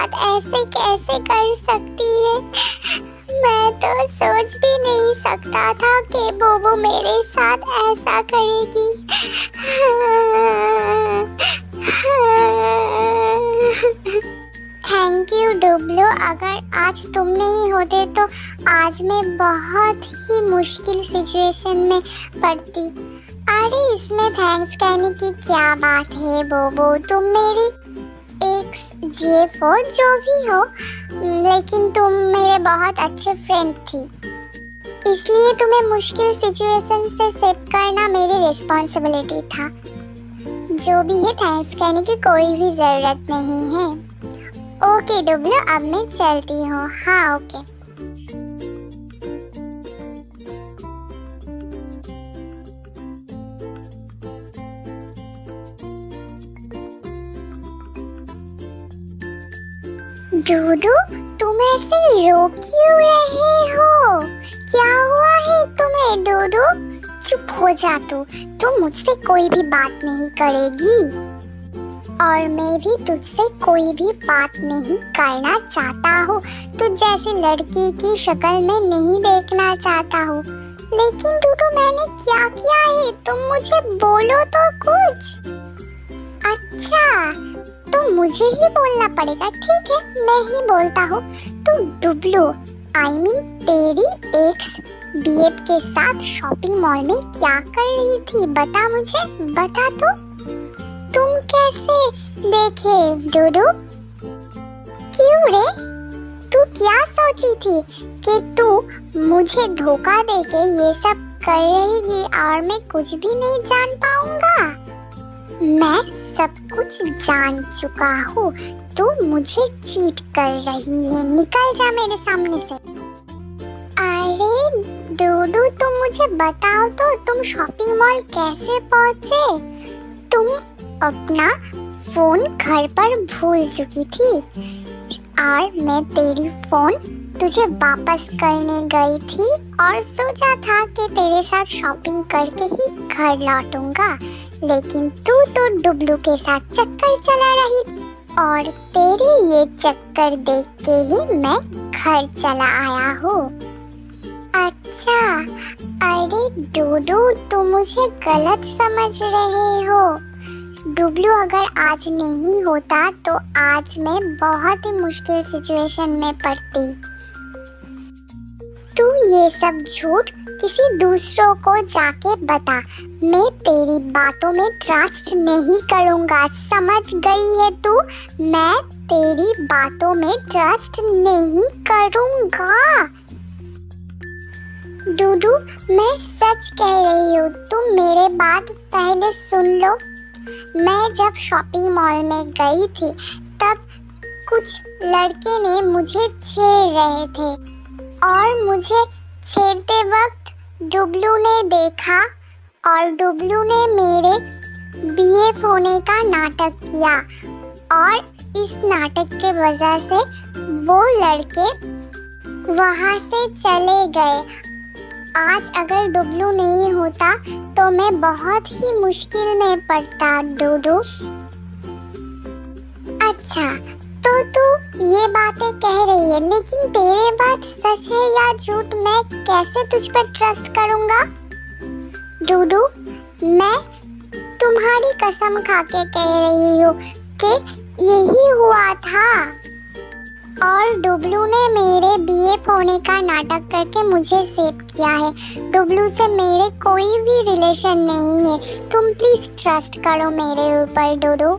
साथ ऐसे कैसे कर सकती है। मैं तो सोच भी नहीं सकता था कि बोबो मेरे साथ ऐसा करेगी। थैंक यू डुबलो, अगर आज तुम नहीं होते तो आज मैं बहुत ही मुश्किल सिचुएशन में पड़ती। अरे इसमें थैंक्स कहने की क्या बात है बोबो, तुम मेरी एक्स जेफ हो जो भी हो, लेकिन तुम मेरे बहुत अच्छे फ्रेंड थी, इसलिए तुम्हें मुश्किल सिचुएशन से सेव करना मेरी रिस्पॉन्सिबिलिटी था। जो भी है थैंक्स कहने की कोई भी ज़रूरत नहीं है। ओके डुबलो, अब मैं चलती हूँ। हाँ ओके। डूडू, तुम ऐसे रो क्यों रहे हो? क्या हुआ है तुम्हें डूडू? चुप हो जा तू मुझसे कोई भी बात नहीं करेगी और मैं भी तुझसे कोई भी बात नहीं करना चाहता हूँ। तू जैसी लड़की की शक्ल में नहीं देखना चाहता हूँ। लेकिन डूडू मैंने क्या किया है, तुम मुझे बोलो तो कुछ। अच्छा तो मुझे ही बोलना पड़ेगा, ठीक है मैं ही बोलता हूँ। तू डुबलो आई मीन तेरी एक्स बीएफ के साथ शॉपिंग मॉल में क्या कर रही थी, बता मुझे, बता तो। तुम कैसे देखे डूडू? क्यों रे, तू क्या सोची थी कि तू मुझे धोखा देके ये सब कर रहेगी और मैं कुछ भी नहीं जान पाऊंगा? मैं सब कुछ जान चुका हूँ, तू मुझे चीट कर रही है, निकल जा मेरे सामने से। अरे डूडू तुम मुझे बताओ तो, तुम शॉपिंग मॉल कैसे पहुँचे? तुम अपना फोन घर पर भूल चुकी थी और मैं तेरी फोन तुझे वापस करने गई थी और सोचा था कि तेरे साथ शॉपिंग करके ही घर लौटूंगा, लेकिन तू तो डुबलू के साथ चक्कर चला रही और तेरी ये चक्कर देख के ही मैं घर चला आया हूँ। अच्छा, अरे डूडू तुम मुझे गलत समझ रहे हो। डुबलू अगर आज नहीं होता तो आज मैं बहुत ही मुश्किल सिचुएशन में पड़ती। तू ये सब झूठ किसी दूसरों को जाके बता, मैं तेरी बातों में ट्रस्ट नहीं करूँगा, समझ गई है तू? मैं तेरी बातों में ट्रस्ट नहीं करूँगा। डूडू मैं सच कह रही हूँ, तुम मेरे बात पहले सुन लो। मैं जब शॉपिंग मॉल में गई थी तब कुछ लड़के ने मुझे छेड़ रहे थे और मुझे छेड़ते वक्त डुबलू ने देखा और डुबलू ने मेरे बीएफ होने का नाटक किया और इस नाटक के वजह से वो लड़के वहाँ से चले गए। आज अगर डुबलू नहीं होता तो मैं बहुत ही मुश्किल में पड़ता डूडू। अच्छा तो तू ये बातें कह रही है, लेकिन तेरे बात सच है या झूठ मैं कैसे तुझ पर ट्रस्ट करूँगा? डूडू मैं तुम्हारी कसम खा के कह रही हूँ कि यही हुआ था और डुबलू ने मेरे बीएफ होने का नाटक करके मुझे सेव किया है। डुबलू से मेरे कोई भी रिलेशन नहीं है, तुम प्लीज ट्रस्ट करो मेरे ऊपर डूडू।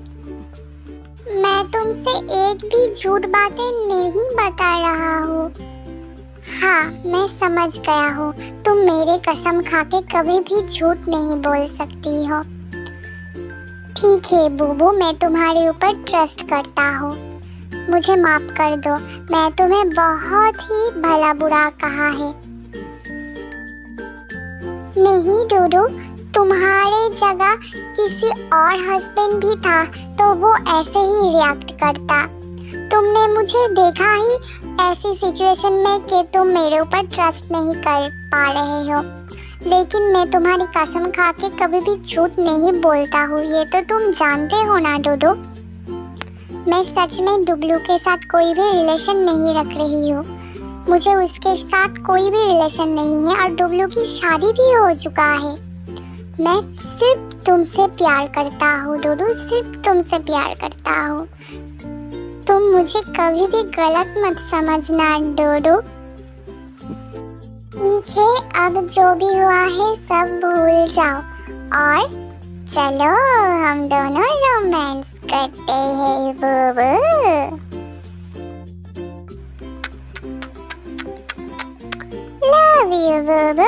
मैं तुमसे एक भी झूठ बातें नहीं बता रहा हूँ। हाँ मैं समझ गया हूँ, तुम मेरे कसम खा के कभी भी झूठ नहीं बोल सकती हो। ठीक है बूबू, मैं तुम्हारे ऊपर ट्रस्ट करता हूँ, मुझे माफ कर दो, मैं तुम्हें बहुत ही भला बुरा कहा है। नहीं डूडू, तुम्हारे जगह किसी और हस्बैंड भी था तो वो ऐसे ही रिएक्ट करता। तुमने मुझे देखा ही ऐसी सिचुएशन में कि तुम मेरे ऊपर ट्रस्ट नहीं कर पा रहे हो, लेकिन मैं तुम्हारी कसम खा के कभी भी झूठ नहीं बोलता हूँ, ये तो तुम जानते हो ना डूडू। मैं सच में डुबलू के साथ कोई भी रिलेशन नहीं रख रही हूँ। मुझे उसके साथ कोई भी रिलेशन नहीं है और डुबलू की शादी भी हो चुका है। मैं सिर्फ तुमसे प्यार करता हूँ डोडू, सिर्फ तुमसे प्यार करता हूँ। तुम मुझे कभी भी गलत मत समझना डोडू। ठीक है, अब जो भी हुआ है सब भूल जाओ और चलो हम दोनों रोमांस करते हैं बूबू। लव यू बूबू,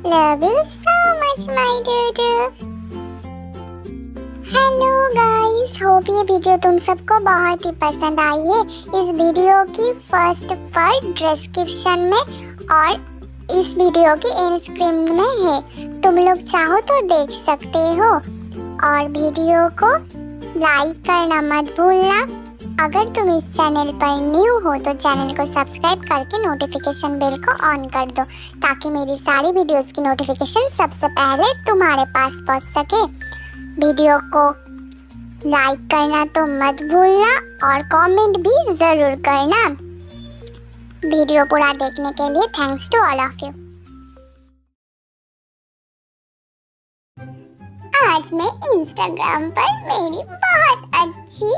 love you so much my डूडू। हेलो गाइस, होप ये वीडियो तुम सबको बहुत ही पसंद आई है। इस वीडियो की फर्स्ट पार्ट डिस्क्रिप्शन में और इस वीडियो की एंड स्क्रीन में है, तुम लोग चाहो तो देख सकते हो। और वीडियो को लाइक करना मत भूलना। अगर तुम इस चैनल पर न्यू हो तो चैनल को सब्सक्राइब करके नोटिफिकेशन बेल को ऑन कर दो, ताकि मेरी सारी वीडियोस की नोटिफिकेशन सबसे पहले तुम्हारे पास पहुंच सके। वीडियो को लाइक करना तो मत भूलना और कमेंट भी जरूर करना। वीडियो पूरा देखने के लिए thanks to all of you. आज मैं इंस्टाग्राम पर मेरी बहुत अच्छी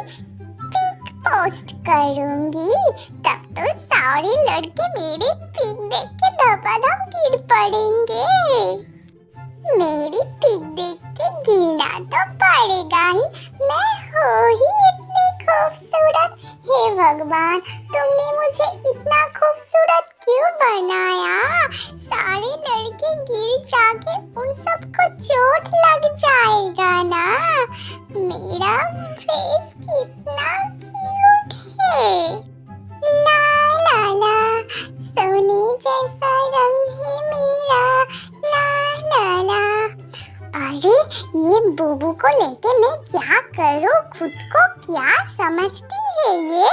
पिक पोस्ट करूंगी, तब तो सारे लड़के मेरी पिक देख के धपाधप गिर पड़ेंगे। मेरी पिक देख के गिरना तो पड़ेगा ही, मैं हो ही इतनी खूबसूरत। हे भगवान, तुमने मुझे इतना खूबसूरत क्यों बनाया? सारे लड़के गिर जाके उन सबको चोट लग जाएगा ना। मेरा फेस कितना क्यूट है। ला ला ला, सोने जैसा रंग है मेरा। ला ला ला। अरे ये बूबू को लेके मैं क्या करूं? खुद को क्या समझती है ये?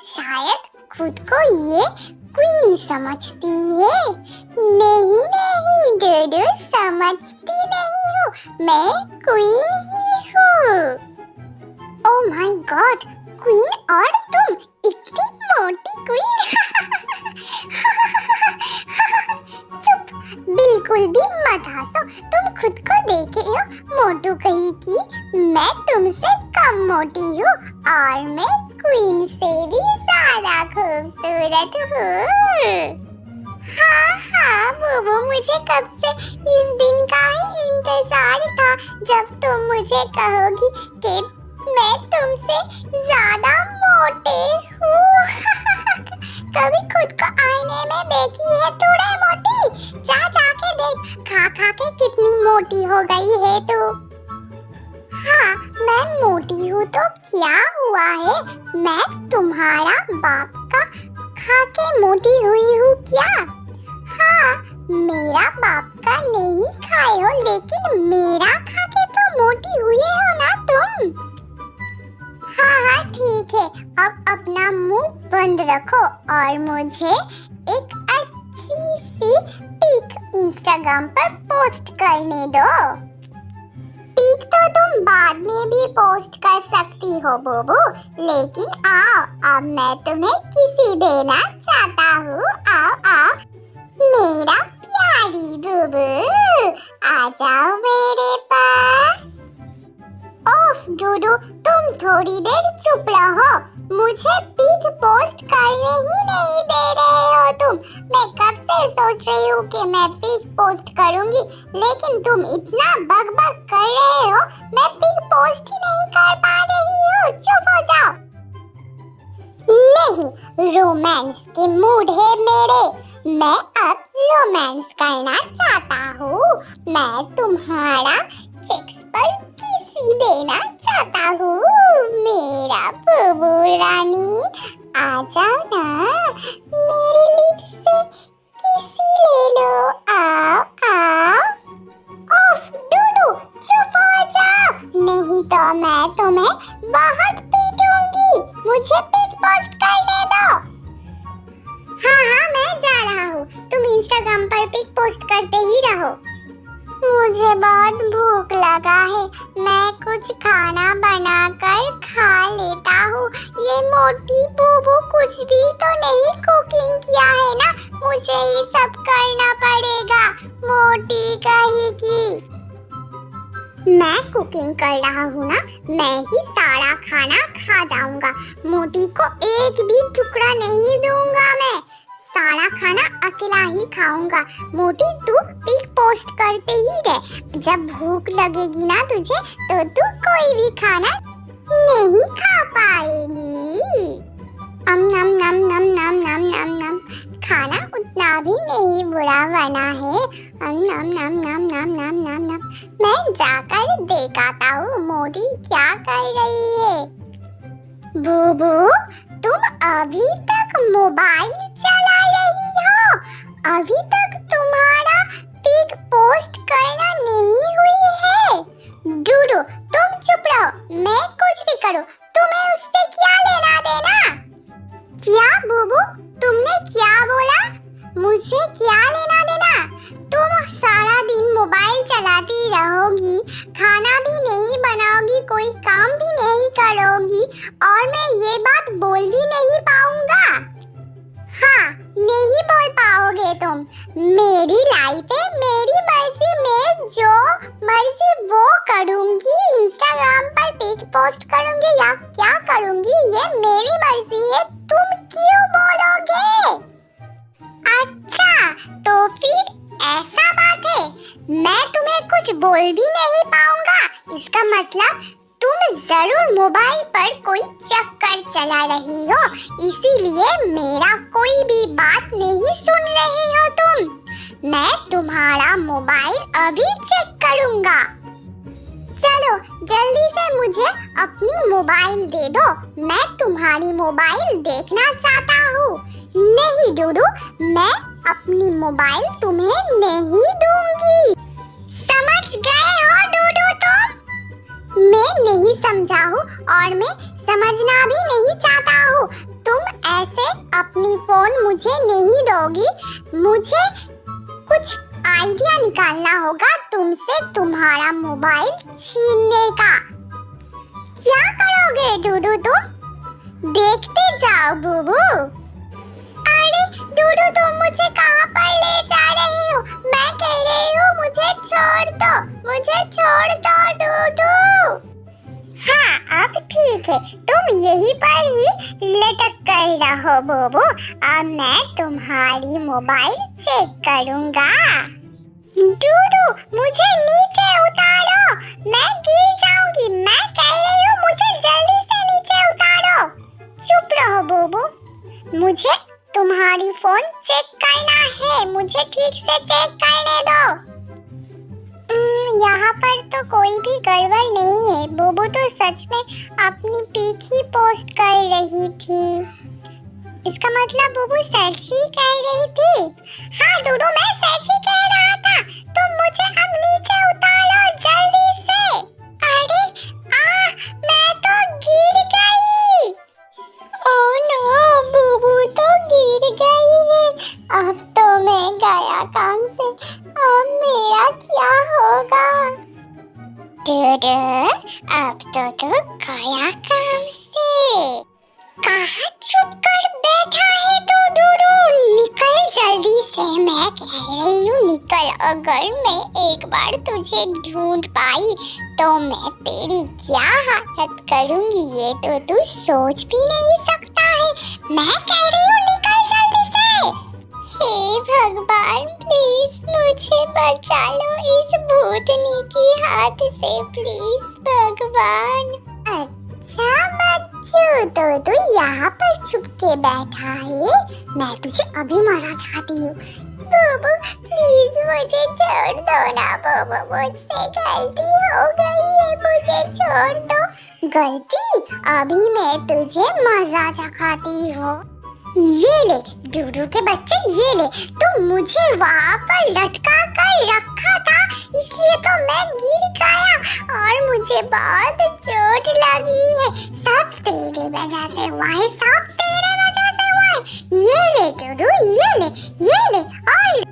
शायद खुद को ये क्वीन समझती है। नहीं नहीं डूडू, समझती नहीं हूँ, मैं क्वीन ही हूँ। ओह माय गॉड, क्वीन और तुम इतनी मोटी क्वीन। चुप, बिल्कुल भी मत हंसो। तुम खुद को देखे हो मोटू कहीं की? मैं तुमसे कम मोटी हूँ और मैं क्वीन से भी ज्यादा खूबसूरत हूँ। हाँ हाँ बूबू, मुझे कब से इस दिन का ही इंतजार था जब तुम मुझे कहोगी कि मैं तुमसे ज्यादा मोटे हूँ। कभी खुद को आईने में देखी है थोड़ा मोटी? जा जाके देख, खा खा के कितनी मोटी हो गई है तू। हाँ, मैं मोटी हूँ तो क्या हुआ है? मैं तुम्हारा बाप का खा के मोटी हुई हूँ क्या? हाँ, मेरा बाप का नहीं खाए हो, लेकिन मेरा खा के तो मोटी हुई हो ना तुम। हाँ हाँ ठीक है, अब अपना मुंह बंद रखो और मुझे एक अच्छी सी पिक इंस्टाग्राम पर पोस्ट करने दो। पिक तो तुम बाद में भी पोस्ट कर सकती हो बूबू, लेकिन आओ, अब मैं तुम्हें किसी देना चाहता हूँ। आओ आओ मेरा प्यारी बूबू, आ जाओ मेरे पास। ओफ डूडू, तुम थोड़ी देर चुप रहो। मुझे पिक पोस्ट करने ही नहीं दे रहे हो तुम। मैं कब से सोच रही हूँ कि मैं पिक पोस्ट करूँगी, लेकिन तुम इतना बकबक कर रहे हो, मैं पिक पोस्ट ही नहीं कर पा रही हूँ। चुप हो जाओ। नहीं, रोमांस के मूड है मेरे। मैं अब रोमांस करना चाहता हूँ। मैं तुम्हारा चेक्स पर किसी देना चाहता हूँ। मेरा बूबू रानी, आ जाओ ना, मेरी लिप्स से किसी ले लो। आओ आओ। ओफ डूडू, चुप हो जाओ, नहीं तो मैं तुम्हें बहुत पीटूंगी। मुझे पिक पोस्ट करने दो। हाँ हाँ मैं जा रहा हूँ, तुम इंस्टाग्राम पर पिक पोस्ट करते ही रहो। मुझे बहुत भूख लगा है, मैं कुछ खाना बनाकर खा लेता हूँ। ये मोटी बोबो कुछ भी तो नहीं कुकिंग किया है ना, मुझे ये सब करना पड़ेगा। मोटी कहेगी मैं कुकिंग कर रहा हूँ ना, मैं ही सारा खाना खा जाऊंगा। मोटी को एक भी टुकड़ा नहीं दूंगा, मैं सारा खाना अकेला ही खाऊंगा। मोटी तू पिक पोस्ट करते ही रह, जब भूख लगेगी ना तुझे तो तू कोई भी खाना नहीं खा पाएगी। नम नम नम नम नम नम नम, खाना उतना भी नहीं बुरा बना है। नम नम नम नम नम नम नम, मैं जाकर देखता हूँ मोटी क्या कर रही है। बूबू तुम अभी तक मोबाइल चला रही हो, अभी तक तुम्हारा पिक पोस्ट करना नहीं हुई है। डूडू तुम चुप रहो, मैं कुछ भी करूँ, तुम्हें उससे क्या लेना देना। क्या बूबू तुमने क्या बोला, मुझे क्या लेना देना। तुम सारा दिन मोबाइल चलाती रहोगी, खाना भी नहीं बनाओगी, कोई काम भी नहीं करोगी और मैं ये बात बोल भी नहीं पाऊंगा। हाँ नहीं बोल पाओगे तुम, मेरी लाइफ है, मेरी मर्जी, मैं जो मर्जी वो करूंगी। इंस्टाग्राम पर पिक पोस्ट करूंगी या क्या करूंगी ये मेरी मर्जी है, तुम क्यों बोलोगे। अच्छा तो फिर ऐसा बात है, मैं तुम्हें कुछ बोल भी नहीं पाऊंगा, इसका मतलब तुम जरूर मोबाइल पर कोई चक्कर चला रही हो, इसीलिए मेरा कोई भी बात नहीं सुन रही हो तुम। मैं तुम्हारा मोबाइल अभी चेक करूंगा। चलो जल्दी से मुझे अपनी मोबाइल दे दो, मैं तुम्हारी मोबाइल देखना चाहता हूँ। नहीं डूडू, मैं अपनी मोबाइल तुम्हें नहीं दूंगी, समझ गए हो डूडू तुम। मैं नहीं समझा हूँ और मैं समझना भी नहीं चाहता हूँ। तुम ऐसे अपनी फोन मुझे नहीं दोगी, मुझे कुछ आइडिया निकालना होगा तुमसे तुम्हारा मोबाइल छीनने का। क्या करोगे डूडू तुम, देखते जाओ बूबू। अरे डूडू तुम मुझे कहाँ पर ले जा रही हो, मैं कह रही हूँ मुझे छोड़ दो, मुझे छोड़ दो डूडू। हाँ अब ठीक है, तुम यहीं पर ही लटक कर रहो बूबू, अब मैं तुम्हारी मोबाइल चेक करूँगा। डूडू मुझे नीचे उतारो, मैं गिर जाऊंगी, मैं कह रही हूँ मुझे जल्दी से नीचे उतारो। चुप रहो बूबू, मुझे तुम्हारी फोन चेक करना है, मुझे ठीक से चेक करने दो। यहाँ पर तो कोई भी गड़बड़ नहीं है, बूबू तो सच में अपनी पिक ही पोस्ट कर रही थी, इसका मतलब बूबू सच ही कह रही थी। हाँ डूडू मैं सच ही कह रहा था, तुम मुझे अब नीचे उतारो जल्दी से। अरे मैं तो गिर गई। ओह नो बूबू तो गिर गई है, अब तो मैं गया काम से, अब मेरा क्या होगा। डूडू अब तो गया काम से। कहाँ छुप कर बैठा है तो डूडू, निकल जल्दी से, मैं कह रही हूँ निकल। अगर मैं एक बार तुझे ढूंढ पाई तो मैं तेरी क्या हालत करूँगी ये तो तू सोच भी नहीं सकता है। मैं कह रही हूँ निकल जल्दी से। हे भगवान प्लीज मुझे बचा लो इस भूतनी की हाथ से, प्लीज भगवान। अच्छा बच्चू तो तू यहाँ पर छुप के बैठा है, मैं तुझे अभी मजा चाहती हूँ। बूबू प्लीज मुझे छोड़ दो ना बूबू, मुझसे गलती हो गई है, मुझे छोड़ दो। गलती? अभी मैं तुझे मजा चखाती हूँ। ये ले डूडू के बच्चे, ये ले, तू मुझे वहाँ पर लटका कर रखा था इसलिए तो मैं गिर गया और मुझे बहुत चोट लगी है। सब तेरे वजह से हुआ है, सब तेरे वजह से हुआ है। ये ले डूडू, ये ले और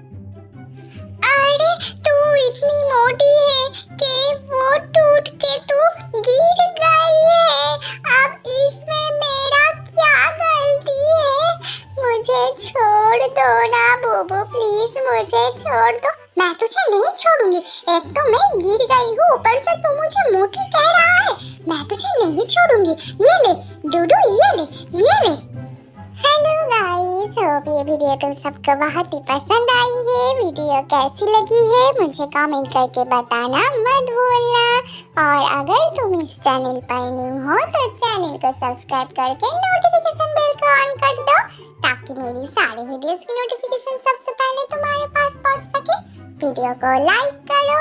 अरे तू इतनी मोटी है कि वो टूट के तू गिर गई है। अब इसमें मेरा क्या गलती है? मुझे छोड़ दो ना बूबू, प्लीज मुझे छोड़ दो। मैं तुझे नहीं छोड़ूंगी। एक तो मैं गिर गई हूँ, ऊपर से तू मुझे मोटी कह रहा है। मैं तुझे नहीं छोड़ूंगी। ये ले डूडू, ये ले, ये ले। हेलो गाइस, होप ये वीडियो तुम सबको बहुत ही पसंद आई है। वीडियो कैसी लगी है मुझे कमेंट करके बताना मत भूलना। और अगर तुम इस चैनल पर न्यू हो तो चैनल को सब्सक्राइब करके नोटिफिकेशन बेल को ऑन कर दो, ताकि मेरी सारी वीडियोस की नोटिफिकेशन सबसे पहले तुम्हारे पास पहुंच सके। वीडियो को लाइक करो,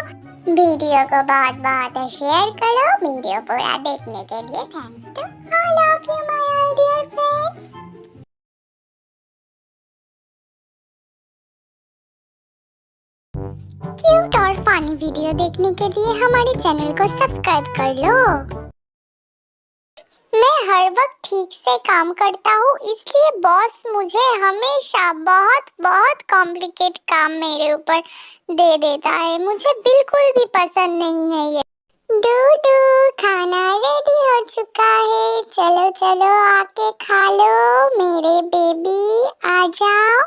वीडियो को बहुत बहुत शेयर करो। वीडियो पूरा देखने के लिए thanks to all of you my all dear friends. Cute और फनी वीडियो देखने के लिए हमारे चैनल को सब्सक्राइब कर लो। मैं हर वक्त ठीक से काम करता हूँ, इसलिए बॉस मुझे हमेशा बहुत बहुत कॉम्प्लिकेट काम मेरे ऊपर दे देता है। मुझे बिल्कुल भी पसंद नहीं है ये। डूडू, खाना रेडी हो चुका है, चलो चलो आके खा लो मेरे बेबी, आ जाओ।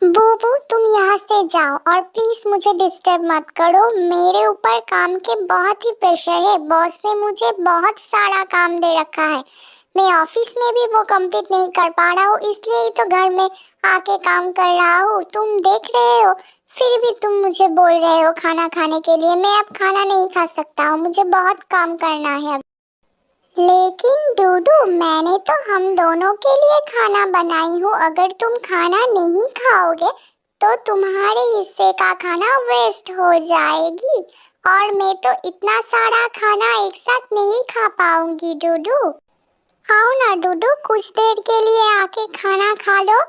बूबू तुम यहाँ से जाओ और प्लीज मुझे डिस्टर्ब मत करो। मेरे ऊपर काम के बहुत ही प्रेशर है। बॉस ने मुझे बहुत सारा काम दे रखा है। मैं ऑफिस में भी वो कंप्लीट नहीं कर पा रहा हूँ, इसलिए ही तो घर में आके काम कर रहा हूँ। तुम देख रहे हो, फिर भी तुम मुझे बोल रहे हो खाना खाने के लिए। मैं अब खाना नहीं खा सकता हूँ, मुझे बहुत काम करना है अब। लेकिन डूडू, मैंने तो हम दोनों के लिए खाना बनाई हूँ। अगर तुम खाना नहीं खाओगे तो तुम्हारे हिस्से का खाना वेस्ट हो जाएगी, और मैं तो इतना सारा खाना एक साथ नहीं खा पाऊंगी। डूडू आओ ना डूडू, कुछ देर के लिए आके खाना खा लो।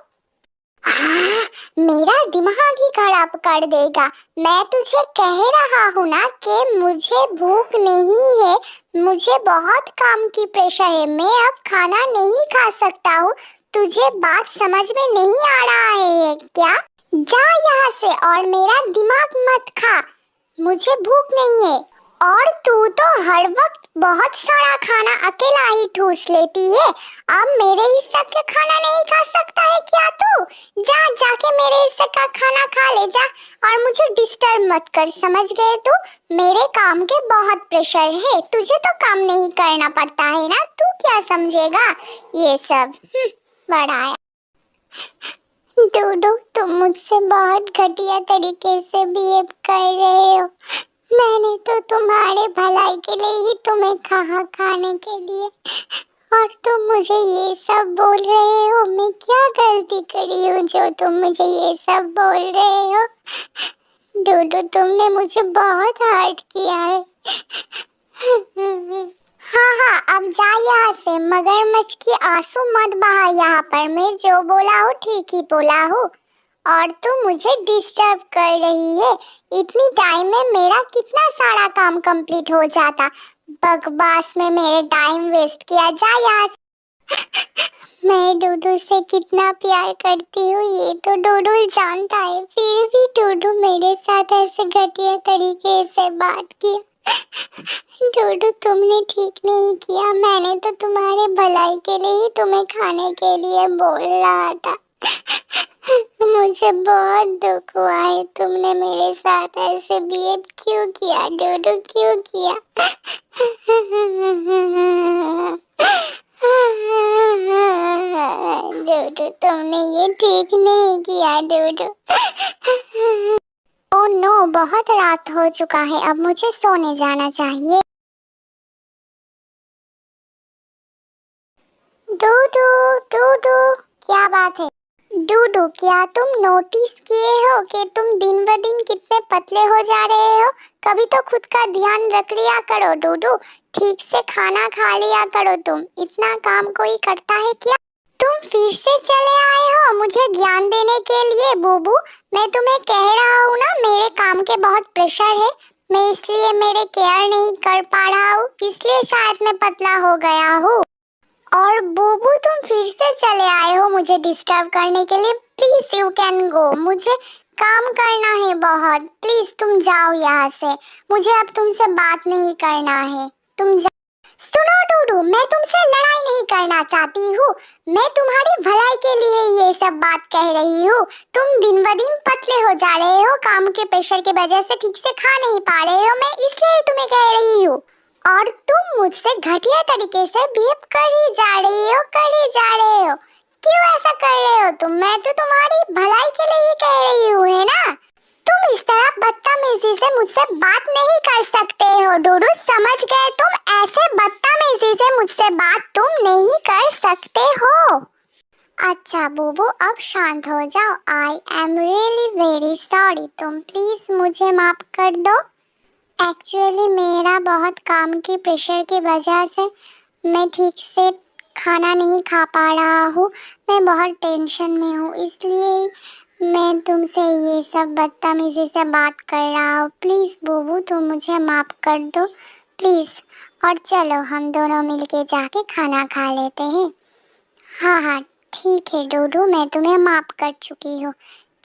हाँ, मेरा दिमाग ही खराब कर देगा। मैं तुझे कह रहा हूँ ना कि मुझे भूख नहीं है, मुझे बहुत काम की प्रेशर है। मैं अब खाना नहीं खा सकता हूँ। तुझे बात समझ में नहीं आ रहा है क्या? जा यहाँ से और मेरा दिमाग मत खा। मुझे भूख नहीं है। और तू तो हर वक्त बहुत सारा खाना अकेला ही ठूस लेती है। अब मेरे हिस्से का खाना नहीं खा सकता है क्या तू? जा जाके मेरे हिस्से का खाना खा ले जा, और मुझे डिस्टर्ब मत कर, समझ गए तू? मेरे काम के बहुत प्रेशर है, तुझे तो काम नहीं करना पड़ता है ना, तू क्या समझेगा ये सब। बड़ा है। डूडू तुम मुझसे बहुत घटिया तरीके से बिहेव कर रहे हो। मैंने तो तुम्हारे भलाई के लिए ही तुम्हें कहा खाने के लिए, और तुम मुझे ये सब बोल रहे हो। मैं क्या गलती करी हूँ जो तुम मुझे ये सब बोल रहे हो? डूडू तुमने मुझे बहुत हर्ट किया है। हाँ हाँ, अब जा यहाँ से। मगरमच्छ की आंसू मत बहा यहाँ पर। मैं जो बोला हूँ ठीक ही बोला हूँ, और तू मुझे डिस्टर्ब कर रही है। इतनी टाइम में मेरा कितना सारा काम कंप्लीट हो जाता। बकवास में मेरे टाइम वेस्ट किया। जा यहाँ से। मैं डूडू से कितना प्यार करती हूँ ये तो डूडू जानता है, फिर भी डूडू मेरे साथ ऐसे घटिया तरीके से बात की। डूडू तुमने ठीक नहीं किया। मैंने तो तुम्हारे भलाई के लिए ही तुम्हें खाने के लिए बोल रहा था। मुझे बहुत दुख हुआ है। तुमने मेरे साथ ऐसे बिहेव क्यों किया डूडू, क्यों किया? डूडू तुमने ये ठीक नहीं किया डूडू। ओह नो, बहुत रात हो चुका है, अब मुझे सोने जाना चाहिए। डूडू डूडू, क्या बात है? डूडू क्या तुम नोटिस किए हो कि तुम दिन ब दिन कितने पतले हो जा रहे हो? कभी तो खुद का ध्यान रख लिया करो डूडू, ठीक से खाना खा लिया करो। तुम इतना काम कोई करता है क्या? तुम फिर से चले आए हो मुझे ज्ञान देने के लिए बूबू। मैं तुम्हें कह रहा हूँ ना, मेरे काम के बहुत प्रेशर है, मैं इसलिए मेरे केयर नहीं कर पा रहा हूँ, इसलिए शायद मैं पतला हो गया हूँ। और बूबू तुम फिर से चले आए हो मुझे डिस्टर्ब करने के लिए। प्लीज यू कैन गो, मुझे काम करना है बहुत। प्लीज तुम जाओ यहाँ से, मुझे अब तुमसे बात नहीं करना है, तुम जाओ। सुनो डूडू, मैं तुमसे लड़ाई नहीं करना चाहती हूँ, मैं तुम्हारी भलाई के लिए ये सब बात कह रही हूँ। तुम दिन ब दिन पतले हो जा रहे हो, काम के प्रेशर की वजह से ठीक से खा नहीं पा रहे हो, मैं इसलिए तुम्हें कह रही हूँ। और तुम मुझसे घटिया तरीके से बिहेव कर ही जा रही हो, कर ही जा रहे हो। क्यों ऐसा कर रहे हो तुम? मैं तो तुम्हारी भलाई के लिए ही कह रही हूँ, है ना? तुम इस तरह बदतमीजी से मुझसे बात नहीं कर सकते हो डूडू, समझ गए? तुम ऐसे बदतमीजी से मुझसे बात तुम नहीं कर सकते हो। अच्छा बूबू, अब शांत हो जाओ। I am really very sorry, तुम प्लीज मुझे माफ कर दो। एक्चुअली मेरा बहुत काम की प्रेशर की वजह से मैं ठीक से खाना नहीं खा पा रहा हूँ, मैं बहुत टेंशन में हूँ, इसलिए मैं तुमसे ये सब बदतमीजी से बात कर रहा हूँ। प्लीज़ बूबू तुम मुझे माफ़ कर दो प्लीज़, और चलो हम दोनों मिलके जाके खाना खा लेते हैं। हाँ हाँ ठीक है डूडू, मैं तुम्हें माफ़ कर चुकी हूँ।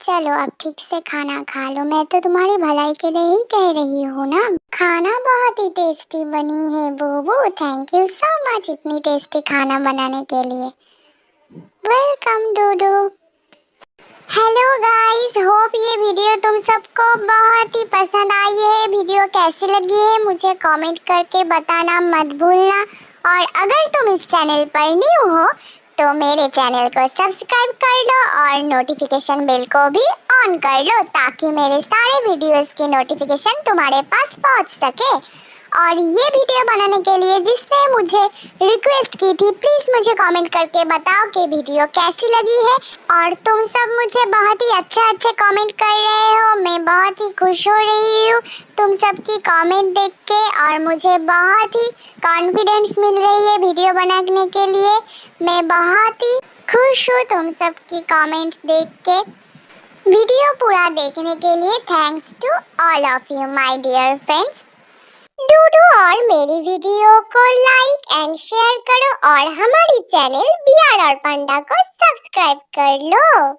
चलो अब ठीक से खाना खा लो, मैं तो तुम्हारी भलाई के लिए ही कह रही हूँ ना। खाना बहुत ही टेस्टी बनी है बूबू, थैंक यू सो मच इतनी टेस्टी खाना बनाने के लिए। वेलकम डूडू। हेलो गाइस, होप ये वीडियो तुम सबको बहुत ही पसंद आई है। वीडियो कैसी लगी है मुझे कमेंट करके बताना मत भूलना, और अगर तुम इस चैनल पर न्यू हो तो मेरे चैनल को सब्सक्राइब कर लो और नोटिफिकेशन बेल को भी ऑन कर लो, ताकि मेरे सारे वीडियोस की नोटिफिकेशन तुम्हारे पास पहुंच सके। और ये वीडियो बनाने के लिए जिसने मुझे रिक्वेस्ट की थी, प्लीज़ मुझे कमेंट करके बताओ कि वीडियो कैसी लगी है। और तुम सब मुझे बहुत ही अच्छे कमेंट कर रहे हो, मैं बहुत ही खुश हो रही हूँ तुम सबकी कमेंट देख के, और मुझे बहुत ही कॉन्फिडेंस मिल रही है वीडियो बनाने के लिए। मैं बहुत ही खुश हूँ तुम सबकी कमेंट देख के। वीडियो पूरा देखने के लिए thanks to all of you my dear friends. डूडू और मेरी वीडियो को लाइक एंड शेयर करो, और हमारी चैनल बिहार और पांडा को सब्सक्राइब कर लो।